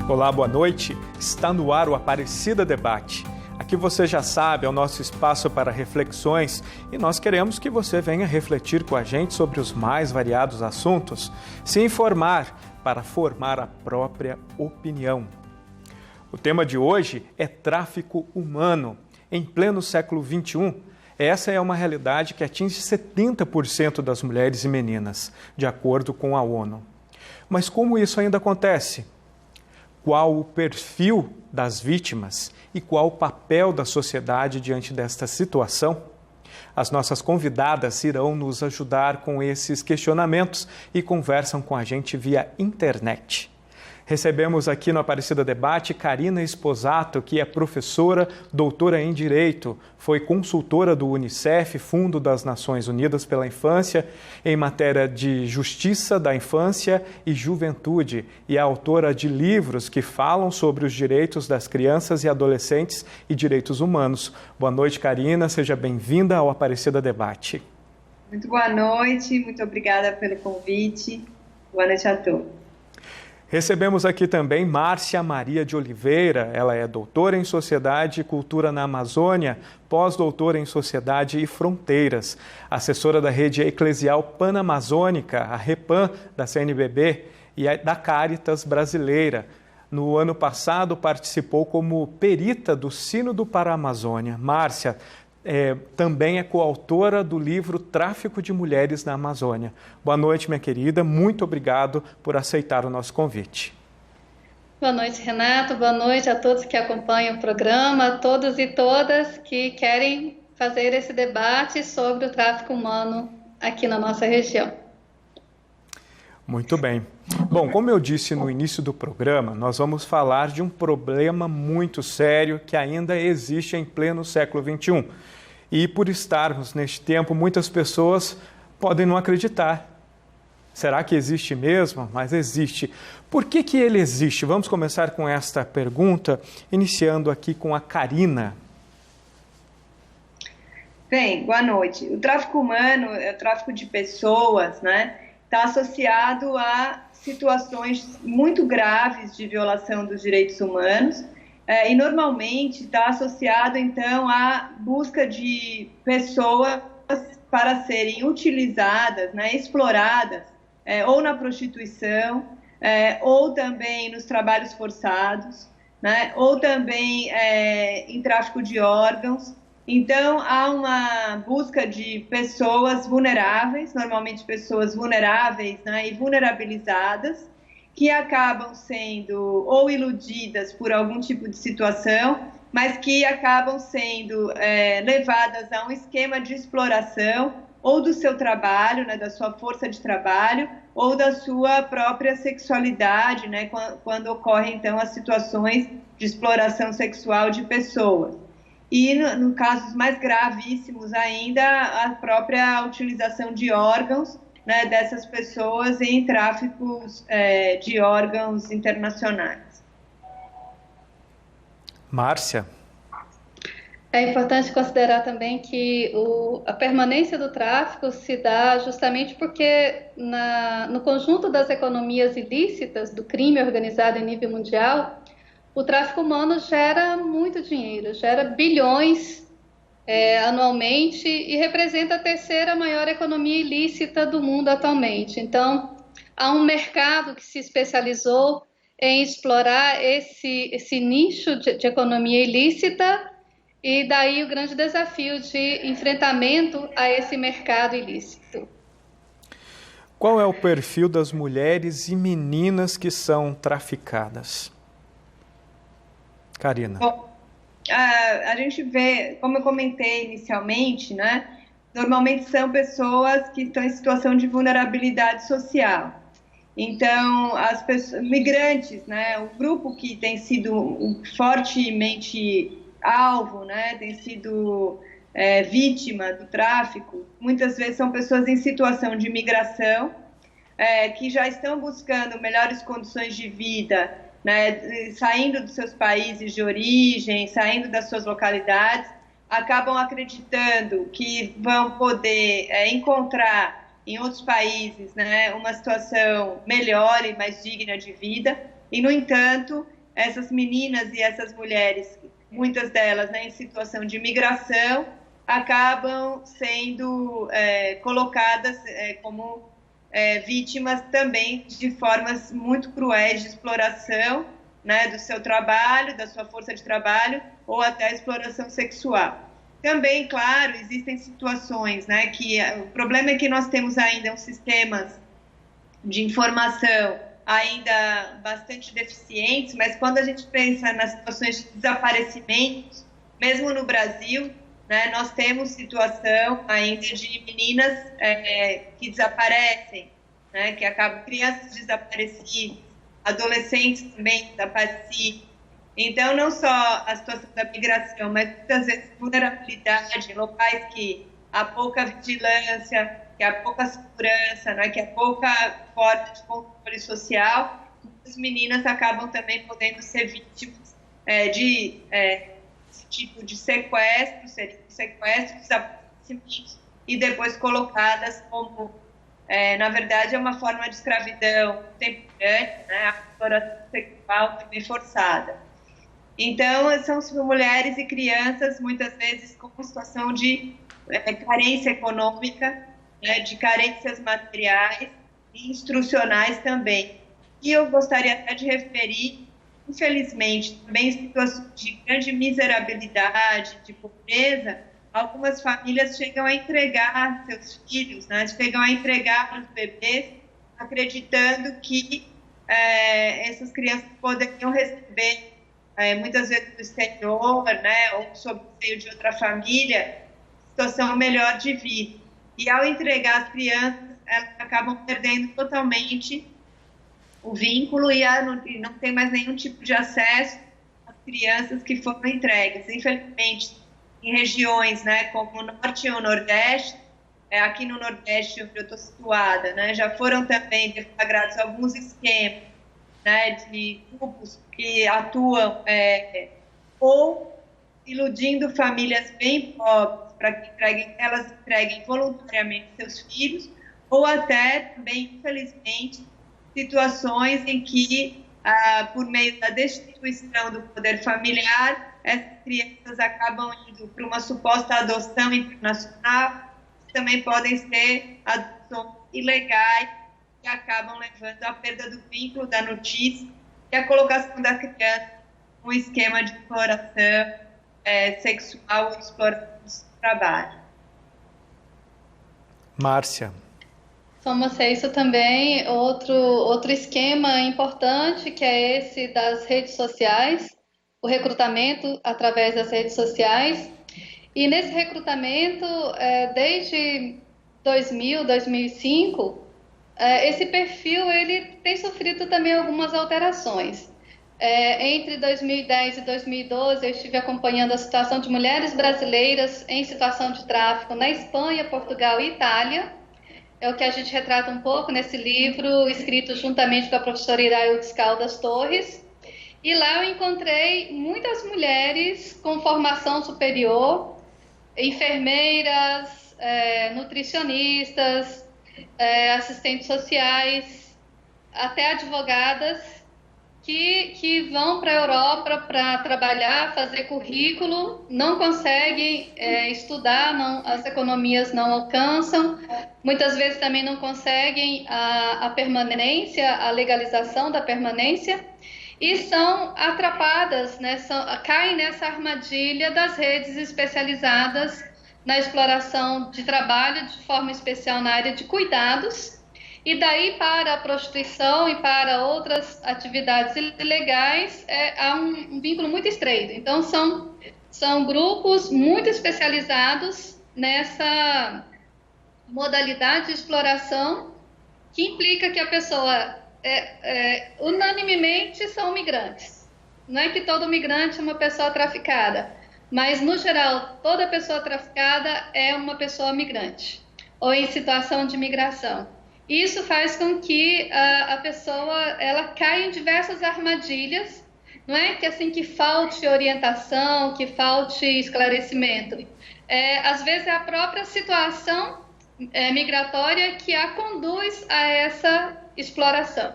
Olá, boa noite. Está no ar o Aparecida Debate. Aqui você já sabe, é o nosso espaço para reflexões e nós queremos que você venha refletir com a gente sobre os mais variados assuntos, se informar para formar a própria opinião. O tema de hoje é tráfico humano. Em pleno século XXI, essa é uma realidade que atinge 70% das mulheres e meninas, de acordo com a ONU. Mas como isso ainda acontece? Qual o perfil das vítimas e qual o papel da sociedade diante desta situação? As nossas convidadas irão nos ajudar com esses questionamentos e conversam com a gente via internet. Recebemos aqui no Aparecida Debate Karina Esposato, que é professora, doutora em Direito, foi consultora do Unicef, Fundo das Nações Unidas pela Infância, em matéria de Justiça da Infância e Juventude, e é autora de livros que falam sobre os direitos das crianças e adolescentes e direitos humanos. Boa noite, Karina, seja bem-vinda ao Aparecida Debate. Muito boa noite, muito obrigada pelo convite. Boa noite a todos. Recebemos aqui também Márcia Maria de Oliveira, ela é doutora em Sociedade e Cultura na Amazônia, pós-doutora em Sociedade e Fronteiras, assessora da Rede Eclesial Panamazônica, a REPAM, da CNBB e da Caritas Brasileira. No ano passado participou como perita do Sínodo para a Amazônia. Márcia, também é coautora do livro Tráfico de Mulheres na Amazônia. Boa noite, minha querida. Muito obrigado por aceitar o nosso convite. Boa noite, Renato. Boa noite a todos que acompanham o programa, a todos e todas que querem fazer esse debate sobre o tráfico humano aqui na nossa região. Muito bem. Bom, como eu disse no início do programa, nós vamos falar de um problema muito sério que ainda existe em pleno século XXI. E por estarmos neste tempo, muitas pessoas podem não acreditar. Será que existe mesmo? Mas existe. Por que ele existe? Vamos começar com esta pergunta, iniciando aqui com a Karina. Bem, boa noite. O tráfico humano, o tráfico de pessoas, né? Está associado a situações muito graves de violação dos direitos humanos e normalmente está associado então à busca de pessoas para serem utilizadas, né, exploradas ou na prostituição ou também nos trabalhos forçados, né, ou também em tráfico de órgãos. Então, há uma busca de pessoas vulneráveis, normalmente pessoas vulneráveis, né, e vulnerabilizadas, que acabam sendo ou iludidas por algum tipo de situação, mas que acabam sendo levadas a um esquema de exploração ou do seu trabalho, né, da sua força de trabalho, ou da sua própria sexualidade, né, quando ocorrem, então, as situações de exploração sexual de pessoas. E, no casos mais gravíssimos ainda, a própria utilização de órgãos, né, dessas pessoas em tráficos de órgãos internacionais. Márcia? É importante considerar também que a permanência do tráfico se dá justamente porque no conjunto das economias ilícitas do crime organizado em nível mundial, o tráfico humano gera muito dinheiro, gera bilhões anualmente e representa a terceira maior economia ilícita do mundo atualmente. Então, há um mercado que se especializou em explorar esse nicho de economia ilícita e daí o grande desafio de enfrentamento a esse mercado ilícito. Qual é o perfil das mulheres e meninas que são traficadas? Karina. Bom, a gente vê, como eu comentei inicialmente, né, normalmente são pessoas que estão em situação de vulnerabilidade social. Então, as pessoas, migrantes, né, o grupo que tem sido fortemente alvo, né, tem sido vítima do tráfico, muitas vezes são pessoas em situação de migração, que já estão buscando melhores condições de vida, né, saindo dos seus países de origem, saindo das suas localidades, acabam acreditando que vão poder encontrar em outros países, né, uma situação melhor e mais digna de vida, E, no entanto, essas meninas e essas mulheres, muitas delas, né, em situação de migração, acabam sendo colocadas como vítimas também de formas muito cruéis de exploração, né, do seu trabalho, da sua força de trabalho, ou até exploração sexual. Também, claro, existem situações, né, que o problema é que nós temos ainda sistemas de informação ainda bastante deficientes, mas quando a gente pensa nas situações de desaparecimentos, mesmo no Brasil, né, nós temos situação ainda de meninas que desaparecem, né, que acabam, crianças desaparecidas, adolescentes também desaparecidos. Então, não só a situação da migração, mas muitas vezes vulnerabilidade em locais que há pouca vigilância, que há pouca segurança, né, que há pouca forma de controle social, as meninas acabam também podendo ser vítimas de esse tipo de sequestros, desaparecimentos, e depois colocadas como, na verdade, é uma forma de escravidão temporária, né, a exploração sexual também forçada. Então, são mulheres e crianças, muitas vezes, com situação de carência econômica, né, de carências materiais e instrucionais também. E eu gostaria até de referir, infelizmente, também situações de grande miserabilidade, de pobreza. Algumas famílias chegam a entregar seus filhos, né, chegam a entregar os bebês, acreditando que essas crianças poderiam receber, muitas vezes do exterior, né, ou sob o seio de outra família, situação melhor de vida. E ao entregar as crianças, elas acabam perdendo totalmente o vínculo e não tem mais nenhum tipo de acesso às crianças que foram entregues. Infelizmente, em regiões, né, como o Norte e o Nordeste, aqui no Nordeste, onde eu estou situada, né, já foram também deflagrados alguns esquemas, né, de grupos que atuam ou iludindo famílias bem pobres para que elas entreguem voluntariamente seus filhos, ou até também, infelizmente, situações em que, por meio da destituição do poder familiar, essas crianças acabam indo para uma suposta adoção internacional, que também podem ser adoções ilegais, que acabam levando à perda do vínculo da notícia e a colocação da criança em um esquema de exploração sexual ou exploração do trabalho. Márcia. Soma-se a isso também outro esquema importante, que é esse das redes sociais, o recrutamento através das redes sociais. E nesse recrutamento, desde 2000, 2005, esse perfil ele tem sofrido também algumas alterações. Entre 2010 e 2012, eu estive acompanhando a situação de mulheres brasileiras em situação de tráfico na Espanha, Portugal e Itália. É o que a gente retrata um pouco nesse livro, escrito juntamente com a professora Iraildes Caldas Torres. E lá eu encontrei muitas mulheres com formação superior, enfermeiras, nutricionistas, assistentes sociais, até advogadas, que vão para a Europa para trabalhar, fazer currículo, não conseguem estudar, as economias não alcançam, muitas vezes também não conseguem a permanência, a legalização da permanência, e são atrapadas, né, caem nessa armadilha das redes especializadas na exploração de trabalho, de forma especial na área de cuidados, e daí para a prostituição e para outras atividades ilegais há um vínculo muito estreito. Então são grupos muito especializados nessa modalidade de exploração, que implica que a pessoa unanimemente são migrantes. Não é que todo migrante é uma pessoa traficada, mas no geral toda pessoa traficada é uma pessoa migrante ou em situação de migração. Isso faz com que a pessoa ela caia em diversas armadilhas, não é que assim que falte orientação, que falte esclarecimento. Às vezes é a própria situação migratória que a conduz a essa exploração.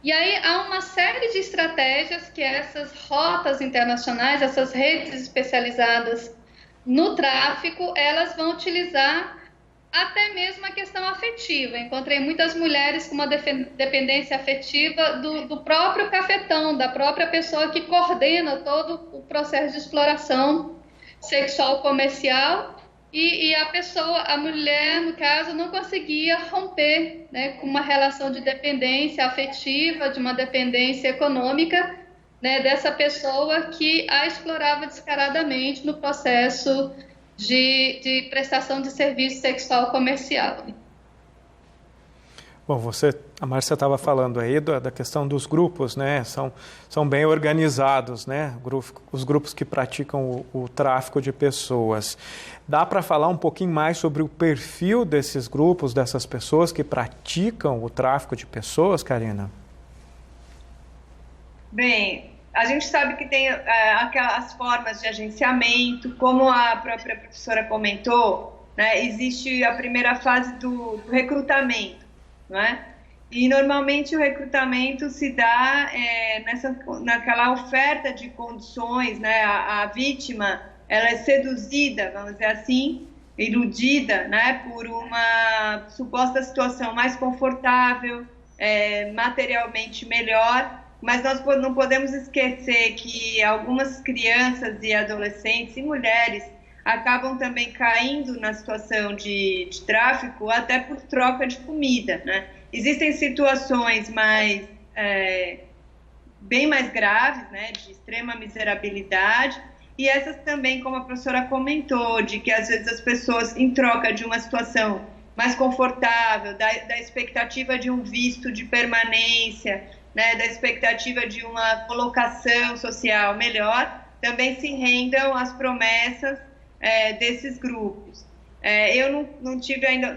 E aí há uma série de estratégias que essas rotas internacionais, essas redes especializadas no tráfico, elas vão utilizar até mesmo a questão afetiva. Encontrei muitas mulheres com uma dependência afetiva do próprio cafetão, da própria pessoa que coordena todo o processo de exploração sexual comercial, e a pessoa, a mulher, no caso, não conseguia romper, né, com uma relação de dependência afetiva, de uma dependência econômica, né, dessa pessoa que a explorava descaradamente no processo de prestação de serviço sexual comercial. Bom, a Márcia estava falando aí da questão dos grupos, né? São bem organizados, né? Os grupos que praticam o tráfico de pessoas. Dá para falar um pouquinho mais sobre o perfil desses grupos, dessas pessoas que praticam o tráfico de pessoas, Karina? Bem, a gente sabe que tem aquelas formas de agenciamento, como a própria professora comentou, né? Existe a primeira fase do recrutamento, não é? E normalmente o recrutamento se dá naquela oferta de condições, né? A vítima, ela é seduzida, vamos dizer assim, iludida, né? Por uma suposta situação mais confortável, materialmente melhor, mas nós não podemos esquecer que algumas crianças e adolescentes e mulheres acabam também caindo na situação de tráfico até por troca de comida, né? Existem situações bem mais graves, né, de extrema miserabilidade, e essas também, como a professora comentou, de que às vezes as pessoas, em troca de uma situação mais confortável, da expectativa de um visto de permanência, né, da expectativa de uma colocação social melhor, também se rendam às promessas desses grupos. Eu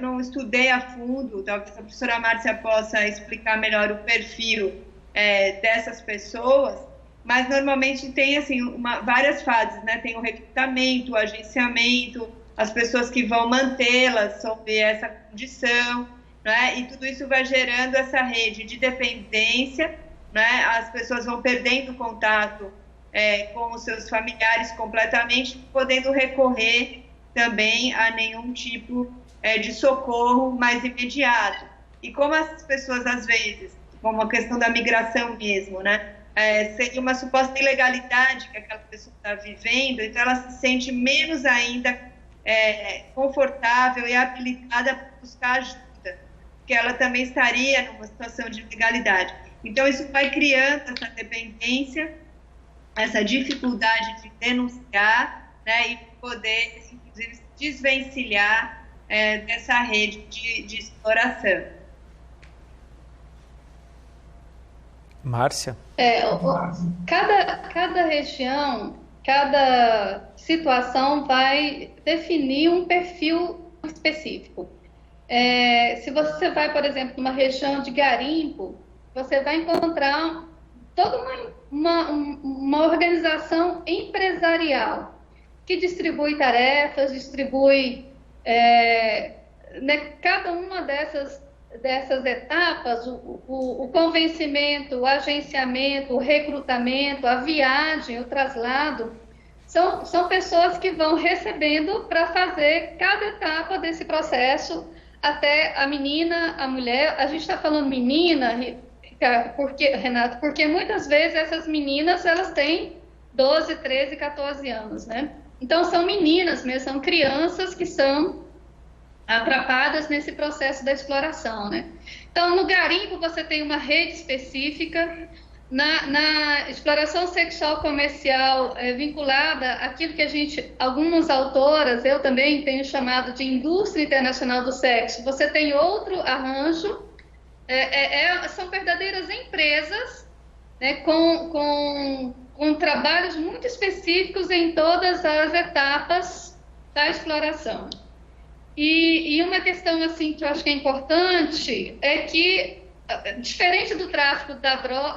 não estudei a fundo, talvez a professora Márcia possa explicar melhor o perfil dessas pessoas, mas normalmente tem assim, várias fases, né? Tem o recrutamento, o agenciamento, as pessoas que vão mantê-las sob essa condição, né? E tudo isso vai gerando essa rede de dependência, né? As pessoas vão perdendo contato com os seus familiares completamente, podendo recorrer também a nenhum tipo de socorro mais imediato. E como as pessoas, às vezes, como a questão da migração mesmo, né? Seria uma suposta ilegalidade que aquela pessoa está vivendo, então ela se sente menos ainda confortável e habilitada para buscar ajuda, porque ela também estaria numa situação de ilegalidade. Então, isso vai criando essa dependência, essa dificuldade de denunciar, né, e poder, inclusive, se desvencilhar dessa rede de exploração. Márcia? Cada região, cada situação vai definir um perfil específico. Se você vai, por exemplo, numa região de garimpo, você vai encontrar toda uma organização empresarial que distribui tarefas, distribui cada uma dessas etapas, o convencimento, o agenciamento, o recrutamento, a viagem, o traslado, são pessoas que vão recebendo para fazer cada etapa desse processo, até a menina, a mulher. A gente está falando menina, Renato, porque muitas vezes essas meninas, elas têm 12, 13, 14 anos, né? Então, são meninas mesmo, são crianças que são atrapadas nesse processo da exploração, né? Então, no garimpo, você tem uma rede específica. Na exploração sexual comercial vinculada àquilo que algumas autoras, eu também tenho chamado de indústria internacional do sexo, você tem outro arranjo. São verdadeiras empresas, né, com trabalhos muito específicos em todas as etapas da exploração. E uma questão assim, que eu acho que é importante é que, diferente do tráfico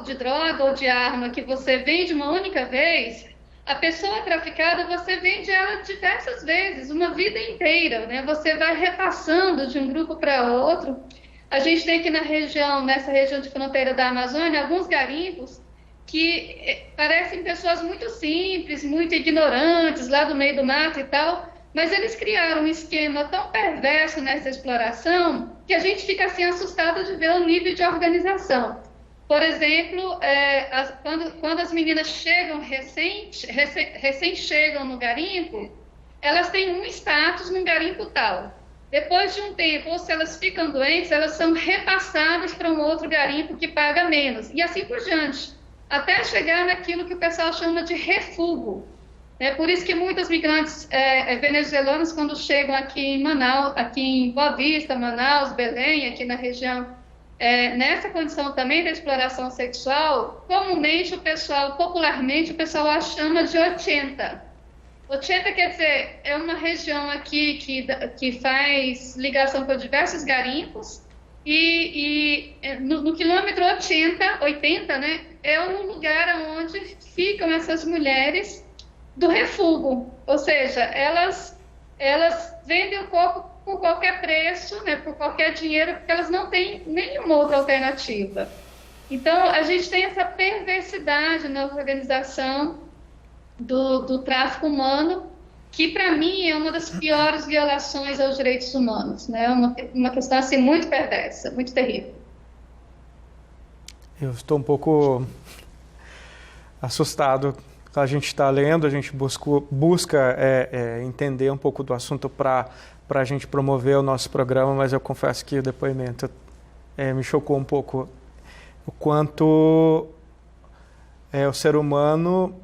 de droga ou de arma, que você vende uma única vez, a pessoa traficada, você vende ela diversas vezes, uma vida inteira, né? Você vai repassando de um grupo para outro. a gente tem aqui nessa região de fronteira da Amazônia, alguns garimpos que parecem pessoas muito simples, muito ignorantes, lá do meio do mato e tal, mas eles criaram um esquema tão perverso nessa exploração que a gente fica assim assustado de ver o nível de organização. Por exemplo, quando as meninas chegam recém chegam no garimpo, elas têm um status no garimpo tal. Depois de um tempo, ou se elas ficam doentes, elas são repassadas para um outro garimpo que paga menos, e assim por diante, até chegar naquilo que o pessoal chama de refúgio. É por isso que muitos migrantes venezuelanos, quando chegam aqui em Manaus, aqui em Boa Vista, Manaus, Belém, aqui na região, nessa condição também da exploração sexual, comumente popularmente o pessoal a chama de 80. 80 quer dizer, é uma região aqui que faz ligação com diversos garimpos, e no quilômetro 80, né, é um lugar onde ficam essas mulheres do refúgio, ou seja, elas vendem o corpo por qualquer preço, né, por qualquer dinheiro, porque elas não têm nenhuma outra alternativa. Então, a gente tem essa perversidade na organização do tráfico humano, que para mim é uma das piores violações aos direitos humanos, né? Uma questão assim muito perversa, muito terrível. Eu estou um pouco assustado. A gente está lendo, a gente busca entender um pouco do assunto para a gente promover o nosso programa, mas eu confesso que o depoimento me chocou um pouco. O quanto o ser humano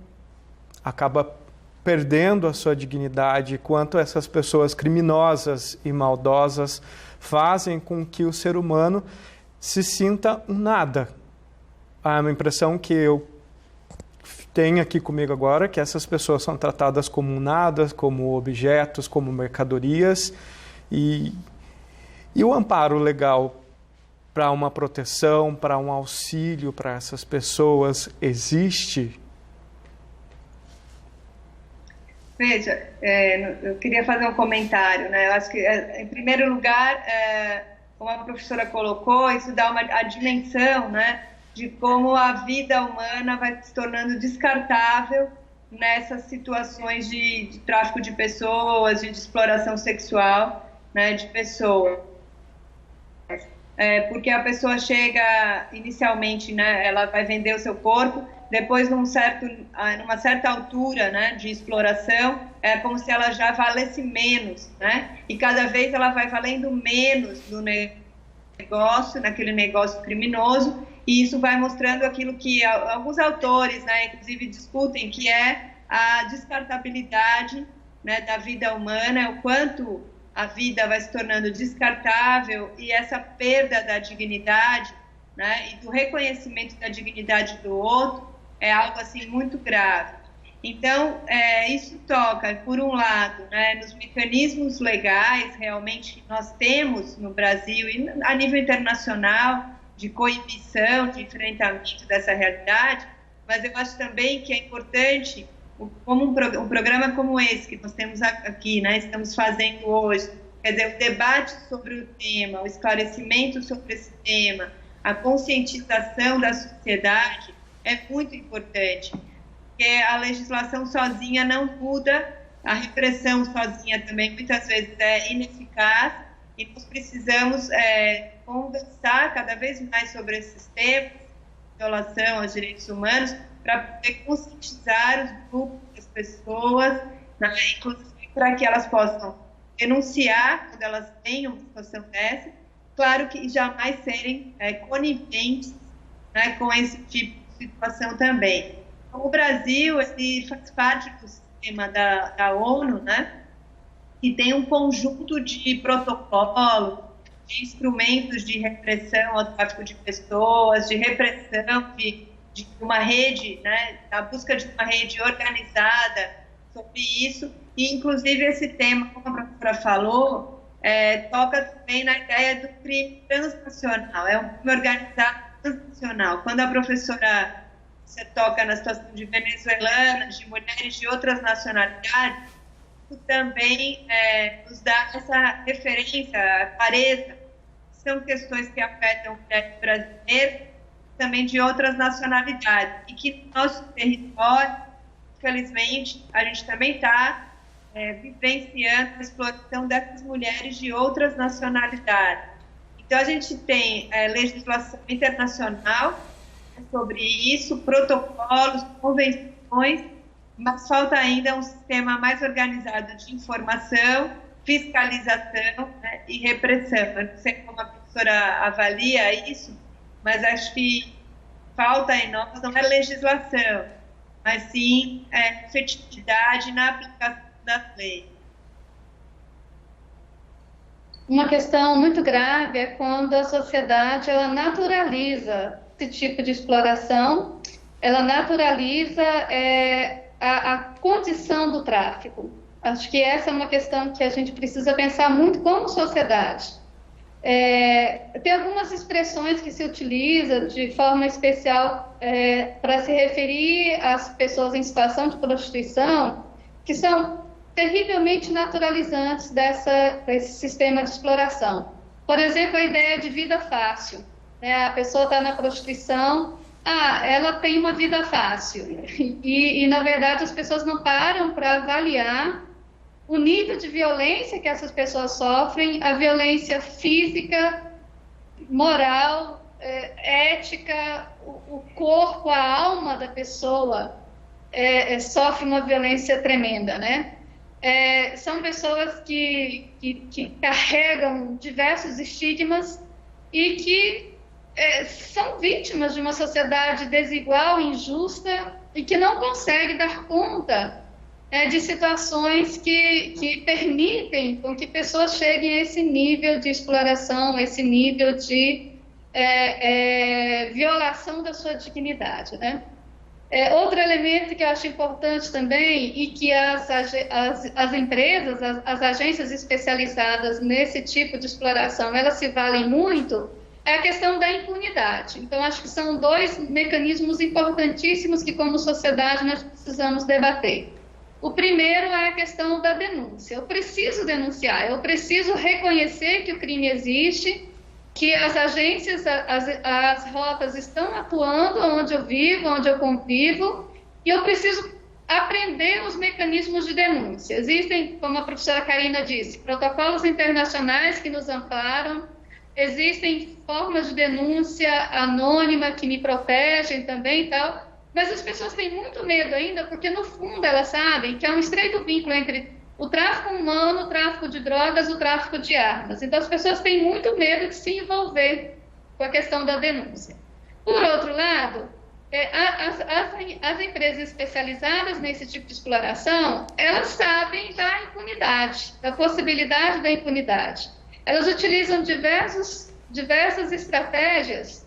acaba perdendo a sua dignidade, quanto essas pessoas criminosas e maldosas fazem com que o ser humano se sinta um nada. A impressão que eu tenho aqui comigo agora é que essas pessoas são tratadas como um nada, como objetos, como mercadorias, e o amparo legal para uma proteção, para um auxílio para essas pessoas existe? Veja, eu queria fazer um comentário, né? Eu acho que, em primeiro lugar, como a professora colocou, isso dá a dimensão, né, de como a vida humana vai se tornando descartável nessas situações de tráfico de pessoas, de exploração sexual, né, de pessoas. Porque a pessoa chega inicialmente, né, ela vai vender o seu corpo, depois numa certa altura, né, de exploração, é como se ela já valesse menos, né, e cada vez ela vai valendo menos no negócio, naquele negócio criminoso, e isso vai mostrando aquilo que alguns autores, né, inclusive discutem, que é a descartabilidade, né, da vida humana, o quanto a vida vai se tornando descartável, e essa perda da dignidade, né, e do reconhecimento da dignidade do outro é algo assim muito grave. Então, isso toca, por um lado, né, nos mecanismos legais realmente que nós temos no Brasil e a nível internacional de coibição, de enfrentamento dessa realidade, mas eu acho também que é importante, como um programa como esse que nós temos aqui, né, estamos fazendo hoje, quer dizer, o debate sobre o tema, o esclarecimento sobre esse tema, a conscientização da sociedade é muito importante, porque a legislação sozinha não muda, a repressão sozinha também muitas vezes é ineficaz, e nós precisamos conversar cada vez mais sobre esses temas, violação aos direitos humanos, para poder conscientizar os grupos, as pessoas, né, inclusive para que elas possam denunciar quando elas tenham uma situação dessa, claro que jamais serem coniventes, né, com esse tipo de situação também. Então, o Brasil ele faz parte do sistema da ONU, né, que tem um conjunto de protocolos, de instrumentos de repressão ao tráfico de pessoas, de repressão de uma rede, né, a busca de uma rede organizada sobre isso, e inclusive esse tema, como a professora falou, toca também na ideia do crime transnacional, é um crime organizado transnacional. Quando a professora se toca na situação de venezuelanas, de mulheres de outras nacionalidades, isso também nos dá essa referência, a clareza, são questões que afetam mulheres brasileiras, também de outras nacionalidades, e que no nosso território, infelizmente, a gente também está vivenciando a exploração dessas mulheres de outras nacionalidades. Então, a gente tem legislação internacional sobre isso, protocolos, convenções, mas falta ainda um sistema mais organizado de informação, fiscalização, né, e repressão. Eu não sei como a professora avalia isso, mas acho que falta em nós não é legislação, mas sim efetividade na aplicação das leis. Uma questão muito grave é quando a sociedade ela naturaliza esse tipo de exploração, ela naturaliza a condição do tráfico. Acho que essa é uma questão que a gente precisa pensar muito como sociedade. Tem algumas expressões que se utilizam de forma especial para se referir às pessoas em situação de prostituição, que são terrivelmente naturalizantes desse sistema de exploração. Por exemplo, a ideia de vida fácil. A pessoa está na prostituição, ela tem uma vida fácil. E, na verdade, as pessoas não param para avaliar o nível de violência que essas pessoas sofrem, a violência física, moral, ética, o corpo, a alma da pessoa sofre uma violência tremenda, né? São pessoas que carregam diversos estigmas e que são vítimas de uma sociedade desigual, injusta e que não consegue dar conta de situações que permitem com que pessoas cheguem a esse nível de exploração, esse nível de violação da sua dignidade, né? Outro elemento que eu acho importante também e que as empresas, as agências especializadas nesse tipo de exploração, elas se valem muito, é a questão da impunidade. Então, acho que são dois mecanismos importantíssimos que, como sociedade, nós precisamos debater. O primeiro é a questão da denúncia. Eu preciso denunciar, eu preciso reconhecer que o crime existe, que as agências, as rotas estão atuando onde eu vivo, onde eu convivo, e eu preciso aprender os mecanismos de denúncia. Existem, como a professora Karina disse, protocolos internacionais que nos amparam, existem formas de denúncia anônima que me protegem também e tal, mas as pessoas têm muito medo ainda, porque no fundo elas sabem que há um estreito vínculo entre o tráfico humano, o tráfico de drogas, o tráfico de armas. Então, as pessoas têm muito medo de se envolver com a questão da denúncia. Por outro lado, as empresas especializadas nesse tipo de exploração, elas sabem da impunidade, da possibilidade da impunidade. Elas utilizam diversas estratégias,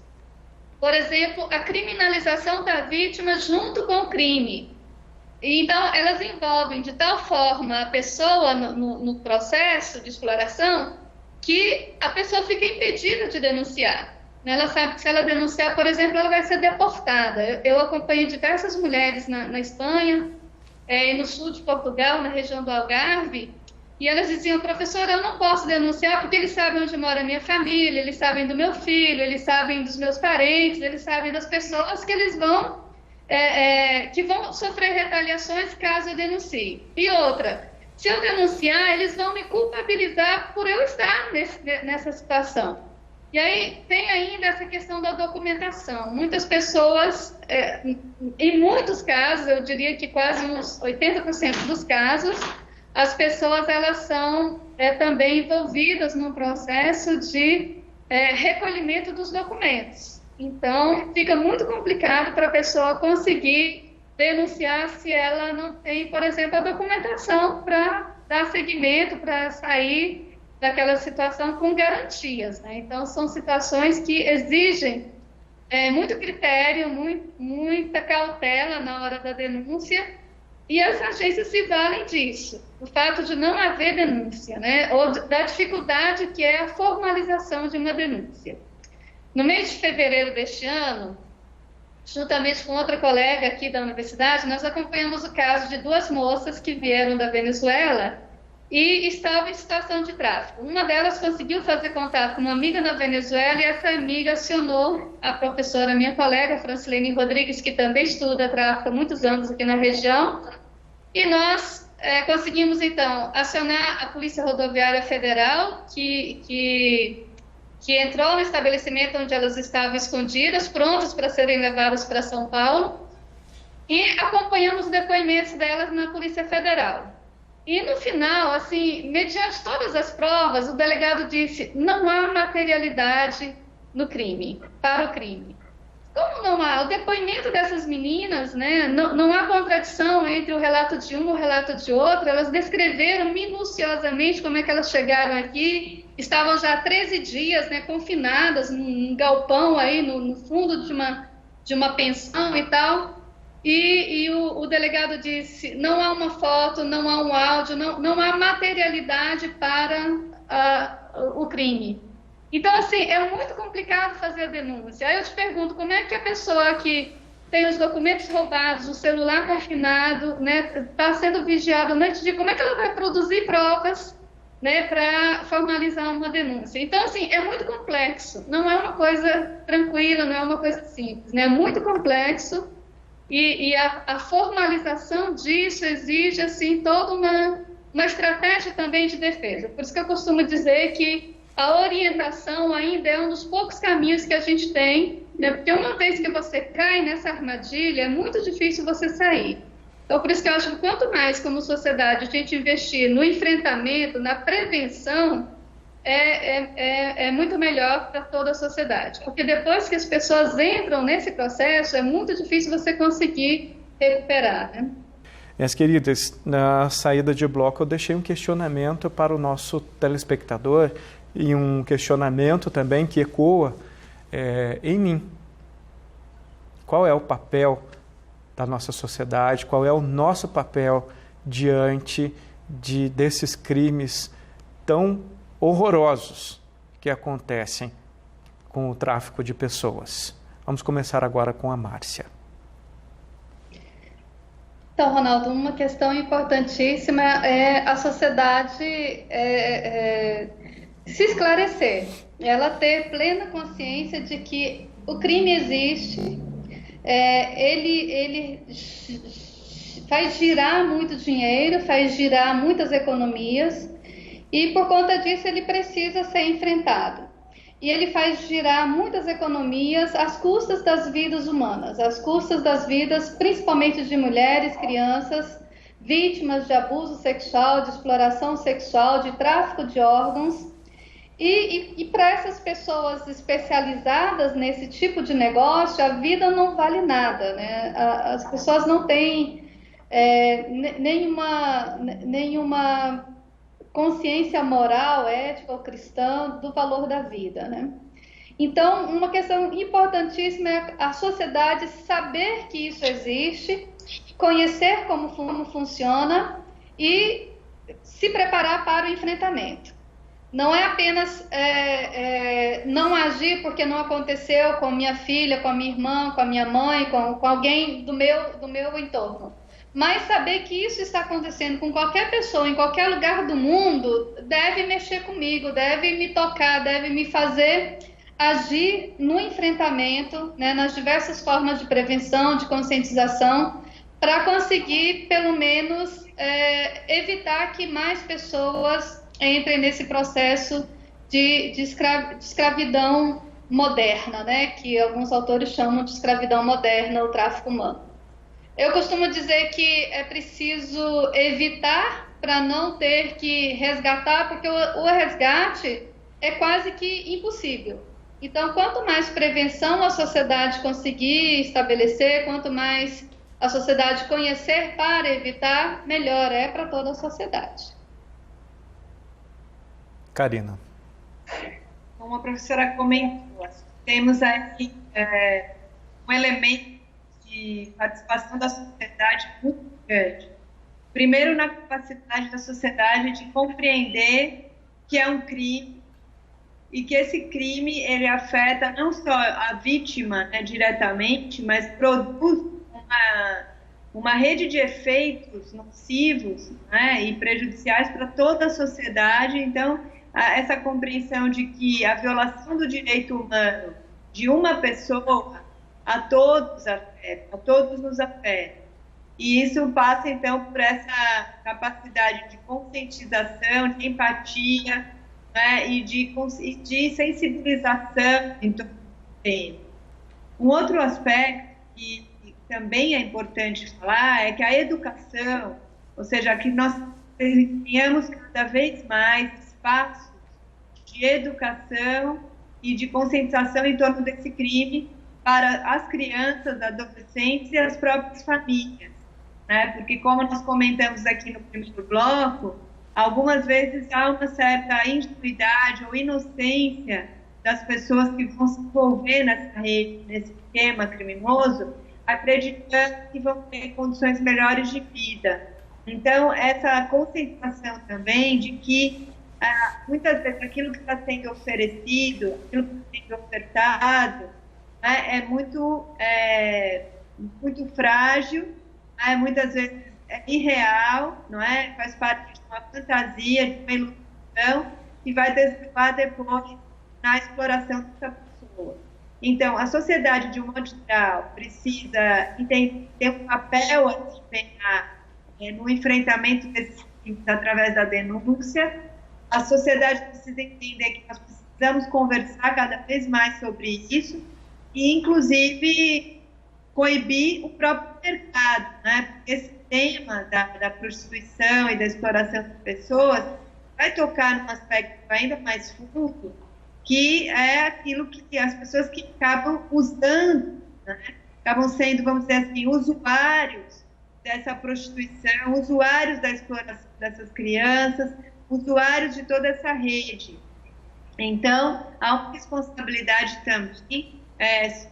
por exemplo, a criminalização da vítima junto com o crime. Então, elas envolvem de tal forma a pessoa no processo de exploração que a pessoa fica impedida de denunciar. Ela sabe que se ela denunciar, por exemplo, ela vai ser deportada. Eu acompanhei diversas mulheres na Espanha, e no sul de Portugal, na região do Algarve, e elas diziam: professora, eu não posso denunciar porque eles sabem onde mora a minha família, eles sabem do meu filho, eles sabem dos meus parentes, eles sabem das pessoas que eles vão que vão sofrer retaliações caso eu denuncie. E outra, se eu denunciar, eles vão me culpabilizar por eu estar nessa situação. E aí tem ainda essa questão da documentação. Muitas pessoas, em muitos casos, eu diria que quase uns 80% dos casos, as pessoas elas são também envolvidas num processo de recolhimento dos documentos. Então, fica muito complicado para a pessoa conseguir denunciar se ela não tem, por exemplo, a documentação para dar seguimento, para sair daquela situação com garantias, né? Então, são situações que exigem muito critério, muita cautela na hora da denúncia, e as agências se valem disso. O fato de não haver denúncia, né? Ou da dificuldade que é a formalização de uma denúncia. No mês de fevereiro deste ano, juntamente com outra colega aqui da universidade, nós acompanhamos o caso de duas moças que vieram da Venezuela e estavam em situação de tráfico. Uma delas conseguiu fazer contato com uma amiga na Venezuela e essa amiga acionou a professora, minha colega, Francilene Rodrigues, que também estuda tráfico há muitos anos aqui na região, e nós conseguimos, então, acionar a Polícia Rodoviária Federal, que entrou no estabelecimento onde elas estavam escondidas, prontas para serem levadas para São Paulo, e acompanhamos os depoimentos delas na Polícia Federal. E no final, assim, mediante todas as provas, o delegado disse: não há materialidade no crime, para o crime. Como não há? O depoimento dessas meninas, né, não há contradição entre o relato de um e o relato de outro, elas descreveram minuciosamente como é que elas chegaram aqui, estavam já há 13 dias, né, confinadas num galpão aí no fundo de uma pensão e tal. E o delegado disse: não há uma foto, não há um áudio, não há materialidade para o crime. Então, assim, é muito complicado fazer a denúncia. Aí eu te pergunto, como é que a pessoa que tem os documentos roubados, o celular confinado, né, está sendo vigiada noite e dia, como é que ela vai produzir provas, né, para formalizar uma denúncia? Então, assim, é muito complexo. Não é uma coisa tranquila, não é uma coisa simples, né? É muito complexo. E a formalização disso exige, assim, toda uma estratégia também de defesa. Por isso que eu costumo dizer que a orientação ainda é um dos poucos caminhos que a gente tem, né? Porque uma vez que você cai nessa armadilha, é muito difícil você sair. Então, por isso que eu acho que quanto mais, como sociedade, a gente investir no enfrentamento, na prevenção, é muito melhor para toda a sociedade. Porque depois que as pessoas entram nesse processo, é muito difícil você conseguir recuperar, né? Minhas queridas, na saída de bloco eu deixei um questionamento para o nosso telespectador e um questionamento também que ecoa em mim. Qual é o papel da nossa sociedade, qual é o nosso papel diante desses crimes tão horrorosos que acontecem com o tráfico de pessoas? Vamos começar agora com a Márcia. Então, Ronaldo, uma questão importantíssima é a sociedade se esclarecer, ela ter plena consciência de que o crime existe, ele faz girar muito dinheiro, faz girar muitas economias, e por conta disso ele precisa ser enfrentado. E ele faz girar muitas economias às custas das vidas humanas, às custas das vidas principalmente de mulheres, crianças, vítimas de abuso sexual, de exploração sexual, de tráfico de órgãos. E para essas pessoas especializadas nesse tipo de negócio, a vida não vale nada, né? As pessoas não têm nenhuma consciência moral, ética ou cristã do valor da vida, né? Então, uma questão importantíssima é a sociedade saber que isso existe, conhecer como funciona e se preparar para o enfrentamento. Não é apenas não agir porque não aconteceu com minha filha, com a minha irmã, com a minha mãe, com alguém do meu entorno. Mas saber que isso está acontecendo com qualquer pessoa, em qualquer lugar do mundo, deve mexer comigo, deve me tocar, deve me fazer agir no enfrentamento, né, nas diversas formas de prevenção, de conscientização, para conseguir, pelo menos, evitar que mais pessoas entrem nesse processo de escravidão moderna, né, que alguns autores chamam de escravidão moderna, o tráfico humano. Eu costumo dizer que é preciso evitar para não ter que resgatar, porque o resgate é quase que impossível. Então, quanto mais prevenção a sociedade conseguir estabelecer, quanto mais a sociedade conhecer para evitar, melhor é para toda a sociedade. Karina. Como a professora comentou, temos aqui um elemento de participação da sociedade muito grande. Primeiro, na capacidade da sociedade de compreender que é um crime e que esse crime ele afeta não só a vítima, né, diretamente, mas produz uma rede de efeitos nocivos, né, e prejudiciais para toda a sociedade. Então, essa compreensão de que a violação do direito humano de uma pessoa a todos nos afeta. E isso passa, então, por essa capacidade de conscientização, de empatia, né, e de sensibilização em todo o tempo. Um outro aspecto que também é importante falar é que a educação, ou seja, que nós tenhamos cada vez mais espaços de educação e de conscientização em torno desse crime para as crianças, adolescentes e as próprias famílias, né? Porque, como nós comentamos aqui no primeiro bloco, algumas vezes há uma certa ingenuidade ou inocência das pessoas que vão se envolver nessa rede, nesse esquema criminoso, acreditando que vão ter condições melhores de vida. Então, essa conscientização também de que muitas vezes aquilo que está sendo oferecido, aquilo que está sendo ofertado, né, é muito frágil, né, muitas vezes é irreal, não é? Faz parte de uma fantasia, de uma ilusão, que vai desenvolver depois na exploração dessa pessoa. Então, a sociedade, de um modo geral, precisa ter um papel a desempenhar no enfrentamento desses crimes através da denúncia. A sociedade precisa entender que nós precisamos conversar cada vez mais sobre isso e, inclusive, coibir o próprio mercado, né? Porque esse tema da prostituição e da exploração de pessoas vai tocar num aspecto ainda mais fundo, que é aquilo que as pessoas que acabam usando, né? Acabam sendo, vamos dizer assim, usuários dessa prostituição, usuários da exploração dessas crianças, usuários de toda essa rede. Então, há uma responsabilidade também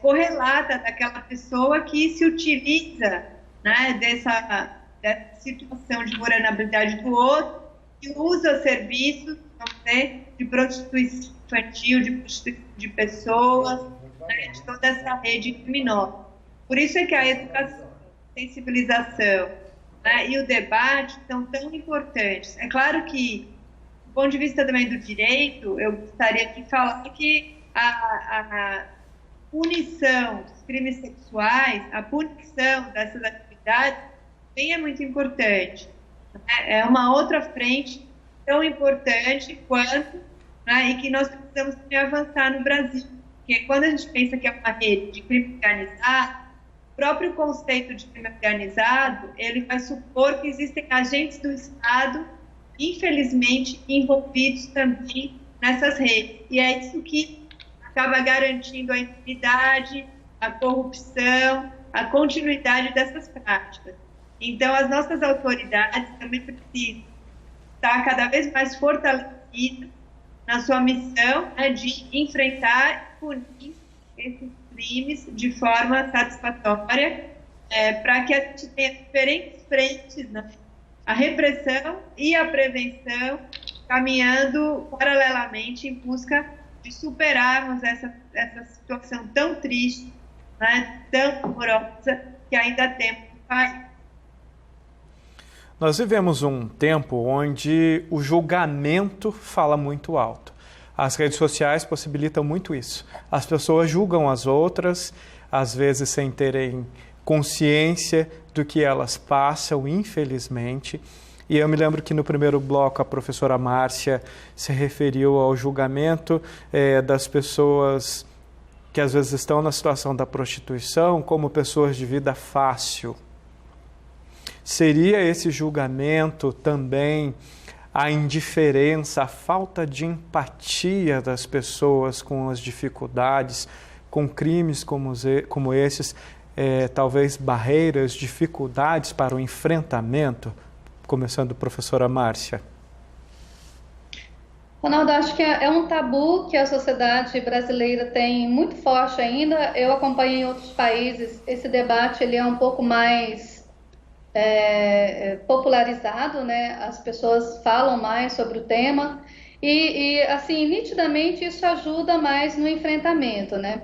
correlata daquela pessoa que se utiliza, né, dessa situação de vulnerabilidade do outro, que usa serviços, vamos dizer, de prostituição infantil, de prostituição de pessoas, né, de toda essa rede criminosa. Por isso é que a educação, a sensibilização, né, e o debate são tão importantes. É claro que, do ponto de vista também do direito, eu gostaria de falar que a punição dos crimes sexuais, a punição dessas atividades, também é muito importante. É uma outra frente tão importante quanto, né, e que nós precisamos também avançar no Brasil. Porque quando a gente pensa que é uma rede de crime organizado, o próprio conceito de crime organizado, ele vai supor que existem agentes do Estado, infelizmente, envolvidos também nessas redes. E é isso que acaba garantindo a impunidade, a corrupção, a continuidade dessas práticas. Então, as nossas autoridades também precisam estar cada vez mais fortalecidas na sua missão, né, de enfrentar e punir esses crimes de forma satisfatória, para que a gente tenha diferentes frentes, né, a repressão e a prevenção, caminhando paralelamente em busca de superarmos essa situação tão triste, né, tão dolorosa que ainda temos no país. Nós vivemos um tempo onde o julgamento fala muito alto. As redes sociais possibilitam muito isso. As pessoas julgam as outras, às vezes sem terem consciência do que elas passam, infelizmente. E eu me lembro que no primeiro bloco a professora Márcia se referiu ao julgamento das pessoas que às vezes estão na situação da prostituição como pessoas de vida fácil. Seria esse julgamento também a indiferença, a falta de empatia das pessoas com as dificuldades, com crimes como esses, talvez barreiras, dificuldades para o enfrentamento? Começando, professora Márcia. Ronaldo, acho que é um tabu que a sociedade brasileira tem muito forte ainda. Eu acompanho em outros países, esse debate ele é um pouco mais popularizado, né? As pessoas falam mais sobre o tema e assim, nitidamente isso ajuda mais no enfrentamento, né?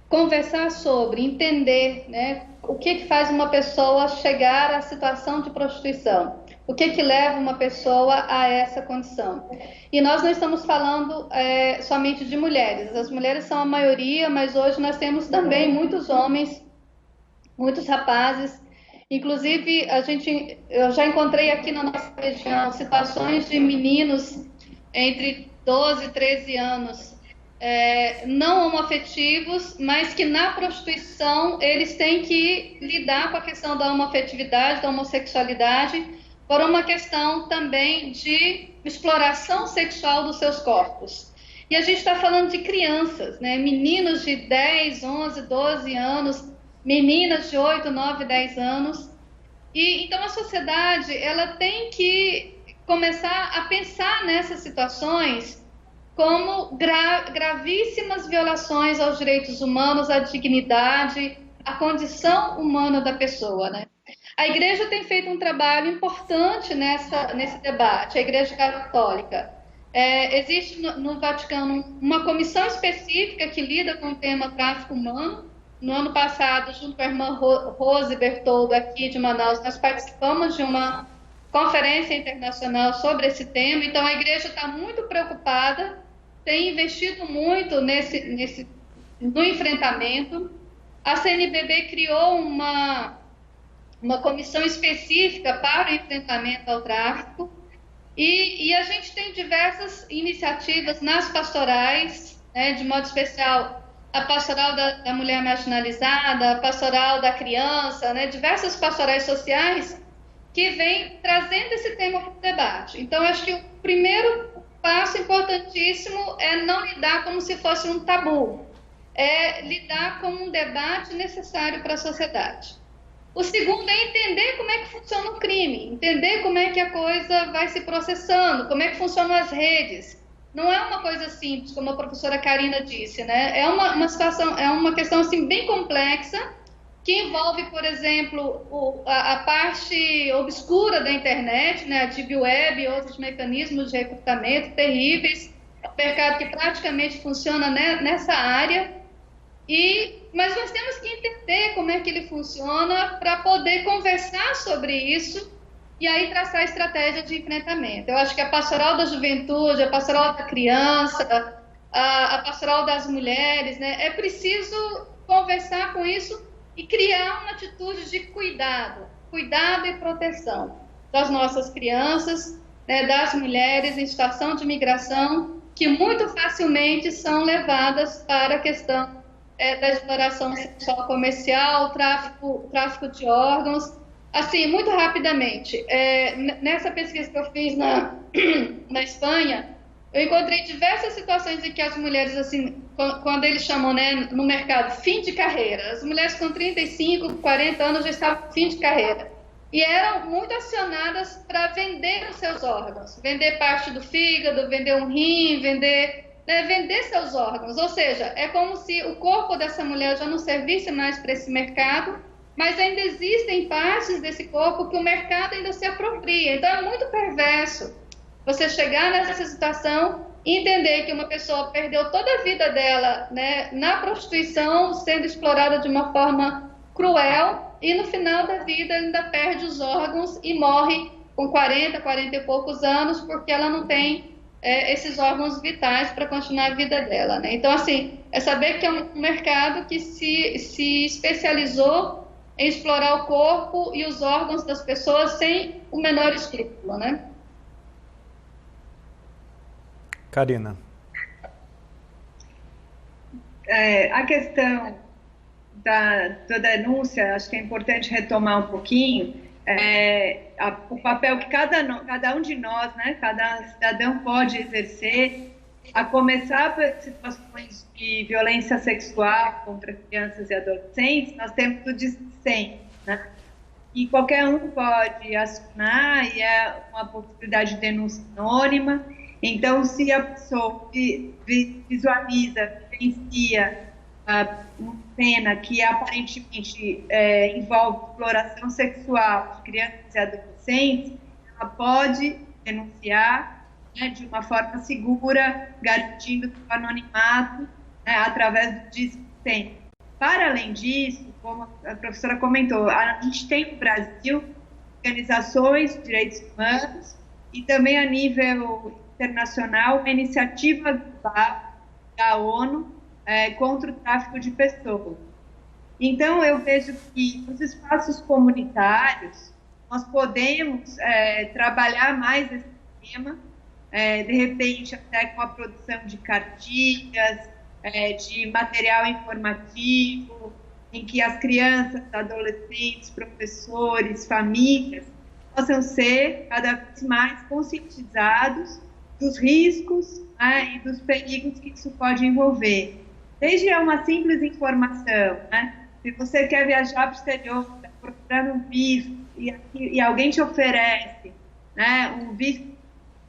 Conversar sobre, entender, né, o que faz uma pessoa chegar à situação de prostituição? O que leva uma pessoa a essa condição? E nós não estamos falando somente de mulheres. As mulheres são a maioria, mas hoje nós temos também muitos homens, muitos rapazes. Inclusive, eu já encontrei aqui na nossa região situações de meninos entre 12 e 13 anos, não homoafetivos, mas que na prostituição eles têm que lidar com a questão da homoafetividade, da homossexualidade, por uma questão também de exploração sexual dos seus corpos. E a gente está falando de crianças, né? Meninos de 10, 11, 12 anos, meninas de 8, 9, 10 anos. E então a sociedade ela tem que começar a pensar nessas situações como gravíssimas violações aos direitos humanos, à dignidade, à condição humana da pessoa, né? A Igreja tem feito um trabalho importante nesse debate, a Igreja Católica. Existe no Vaticano uma comissão específica que lida com o tema tráfico humano. No ano passado, junto com a irmã Rose Bertoldo, aqui de Manaus, nós participamos de uma conferência internacional sobre esse tema. Então, a Igreja está muito preocupada, tem investido muito no enfrentamento. A CNBB criou uma comissão específica para o enfrentamento ao tráfico e a gente tem diversas iniciativas nas pastorais, né, de modo especial a pastoral da mulher marginalizada, a pastoral da criança, né, diversas pastorais sociais que vêm trazendo esse tema para o debate. Então, acho que o primeiro passo importantíssimo é não lidar como se fosse um tabu, é lidar como um debate necessário para a sociedade. O segundo é entender como é que funciona o crime, entender como é que a coisa vai se processando, como é que funcionam as redes. Não é uma coisa simples, como a professora Karina disse, né? É uma situação, é uma questão assim, bem complexa, que envolve, por exemplo, a parte obscura da internet, né? A Deep Web e outros mecanismos de recrutamento terríveis, é um mercado que praticamente funciona nessa área. Mas nós temos que entender como é que ele funciona para poder conversar sobre isso e aí traçar estratégia de enfrentamento. Eu acho que a pastoral da juventude, a pastoral da criança, a pastoral das mulheres, né, é preciso conversar com isso e criar uma atitude de cuidado e proteção das nossas crianças, né, das mulheres em situação de migração, que muito facilmente são levadas para a questão da exploração sexual comercial, tráfico de órgãos. Assim, muito rapidamente, nessa pesquisa que eu fiz na Espanha, eu encontrei diversas situações em que as mulheres, assim, quando eles chamam, né, no mercado, fim de carreira, as mulheres com 35, 40 anos já estavam fim de carreira. E eram muito acionadas para vender os seus órgãos, vender parte do fígado, vender um rim, vender seus órgãos. Ou seja, é como se o corpo dessa mulher já não servisse mais para esse mercado, mas ainda existem partes desse corpo que o mercado ainda se apropria. Então é muito perverso você chegar nessa situação e entender que uma pessoa perdeu toda a vida dela, né, na prostituição, sendo explorada de uma forma cruel, e no final da vida ainda perde os órgãos e morre com 40 e poucos anos, porque ela não tem esses órgãos vitais para continuar a vida dela, né? Então, assim, é saber que é um mercado que se especializou em explorar o corpo e os órgãos das pessoas sem o menor escrúpulo, né? Karina. A questão da denúncia, acho que é importante retomar um pouquinho, o papel que cada um de nós, né, cada cidadão pode exercer, a começar por situações de violência sexual contra crianças e adolescentes. Nós temos o DISC-100, né? E qualquer um pode acionar, e é uma possibilidade de denúncia anônima. Então, se a pessoa visualiza, vivencia uma cena que aparentemente envolve exploração sexual de crianças e adolescentes, ela pode denunciar, né, de uma forma segura, garantindo o anonimato, né, através do DISC-100. Para além disso, como a professora comentou, a gente tem no Brasil organizações de direitos humanos e também a nível internacional uma iniciativa global da ONU contra o tráfico de pessoas. Então, eu vejo que nos espaços comunitários nós podemos trabalhar mais esse tema, de repente até com a produção de cartilhas, de material informativo, em que as crianças, adolescentes, professores, famílias possam ser cada vez mais conscientizados dos riscos e dos perigos que isso pode envolver. Desde uma simples informação, se você quer viajar para o exterior, está procurando um visto e alguém te oferece um visto,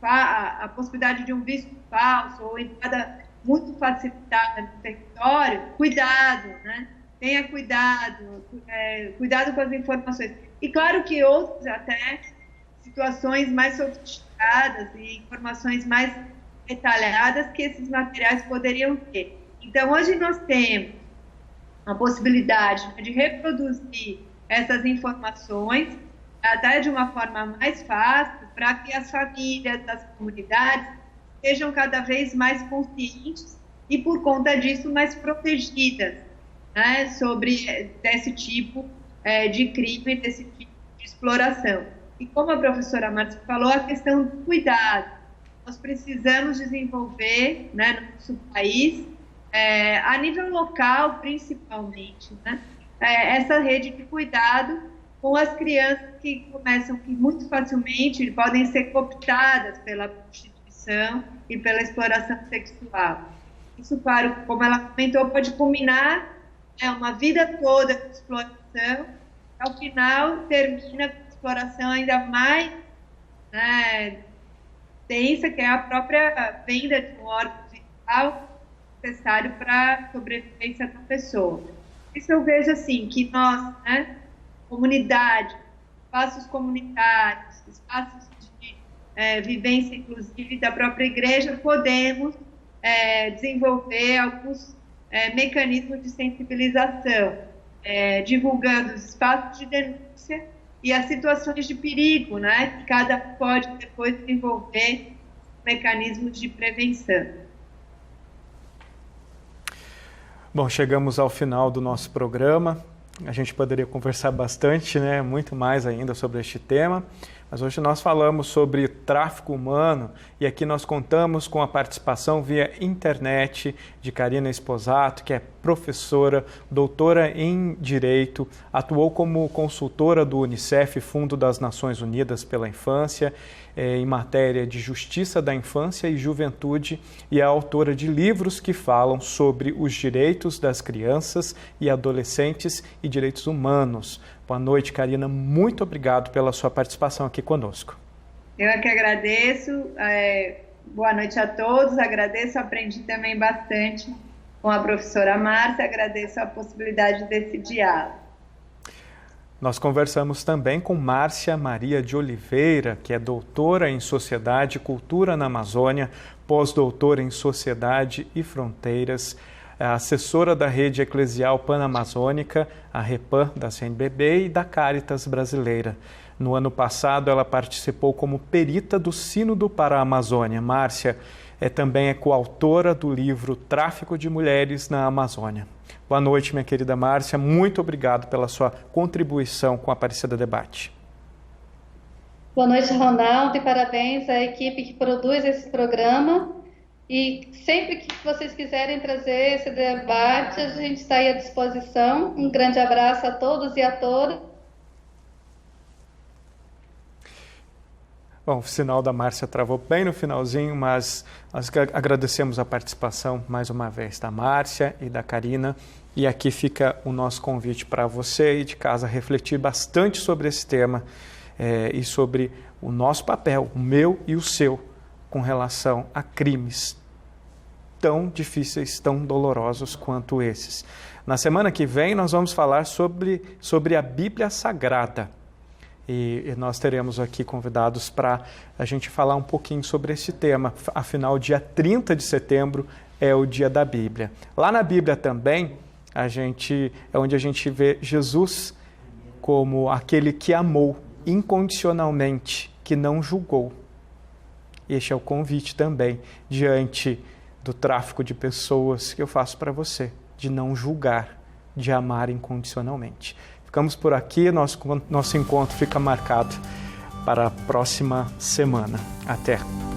a possibilidade de um visto falso ou entrada muito facilitada no território, cuidado, tenha cuidado, cuidado com as informações. E claro que outras até situações mais sofisticadas e informações mais detalhadas que esses materiais poderiam ter. Então, hoje nós temos a possibilidade de reproduzir essas informações até de uma forma mais fácil, para que as famílias, as comunidades sejam cada vez mais conscientes e, por conta disso, mais protegidas sobre desse tipo de crime, desse tipo de exploração. E como a professora Márcia falou, a questão do cuidado. Nós precisamos desenvolver no nosso país, a nível local principalmente, essa rede de cuidado com as crianças que começam que muito facilmente podem ser cooptadas pela prostituição e pela exploração sexual. Isso, claro, como ela comentou, pode culminar uma vida toda de exploração, ao final termina com exploração ainda mais densa, que é a própria venda de um órgão genital necessário para a sobrevivência da pessoa. Isso eu vejo assim, que nós, comunidade, espaços comunitários, espaços de vivência inclusive da própria igreja, podemos desenvolver alguns mecanismos de sensibilização, divulgando os espaços de denúncia e as situações de perigo, que cada um pode depois desenvolver mecanismos de prevenção. Bom, chegamos ao final do nosso programa. A gente poderia conversar bastante, muito mais ainda sobre este tema, mas hoje nós falamos sobre tráfico humano e aqui nós contamos com a participação via internet de Karina Esposato, que é professora, doutora em Direito, atuou como consultora do Unicef, Fundo das Nações Unidas pela Infância, em matéria de Justiça da Infância e Juventude, e é autora de livros que falam sobre os direitos das crianças e adolescentes e direitos humanos. Boa noite, Karina. Muito obrigado pela sua participação aqui conosco. Eu é que agradeço. Boa noite a todos. Agradeço, aprendi também bastante com a professora Márcia. Agradeço a possibilidade desse diálogo. Nós conversamos também com Márcia Maria de Oliveira, que é doutora em Sociedade e Cultura na Amazônia, pós-doutora em Sociedade e Fronteiras, assessora da Rede Eclesial Panamazônica, a REPAM, da CNBB e da Caritas Brasileira. No ano passado, ela participou como perita do Sínodo para a Amazônia. Márcia também é coautora do livro Tráfico de Mulheres na Amazônia. Boa noite, minha querida Márcia. Muito obrigado pela sua contribuição com a Aparecida Debate. Boa noite, Ronaldo, e parabéns à equipe que produz esse programa. E sempre que vocês quiserem trazer esse debate, a gente está aí à disposição. Um grande abraço a todos e a todas. Bom, o sinal da Márcia travou bem no finalzinho, mas nós agradecemos a participação mais uma vez da Márcia e da Karina. E aqui fica o nosso convite para você aí de casa refletir bastante sobre esse tema e sobre o nosso papel, o meu e o seu, com relação a crimes tão difíceis, tão dolorosos quanto esses. Na semana que vem nós vamos falar sobre a Bíblia Sagrada. E nós teremos aqui convidados para a gente falar um pouquinho sobre esse tema. Afinal, dia 30 de setembro é o dia da Bíblia. Lá na Bíblia também, É onde a gente vê Jesus como aquele que amou incondicionalmente, que não julgou. Este é o convite também, diante do tráfico de pessoas, que eu faço para você, de não julgar, de amar incondicionalmente. Ficamos por aqui, nosso encontro fica marcado para a próxima semana. Até!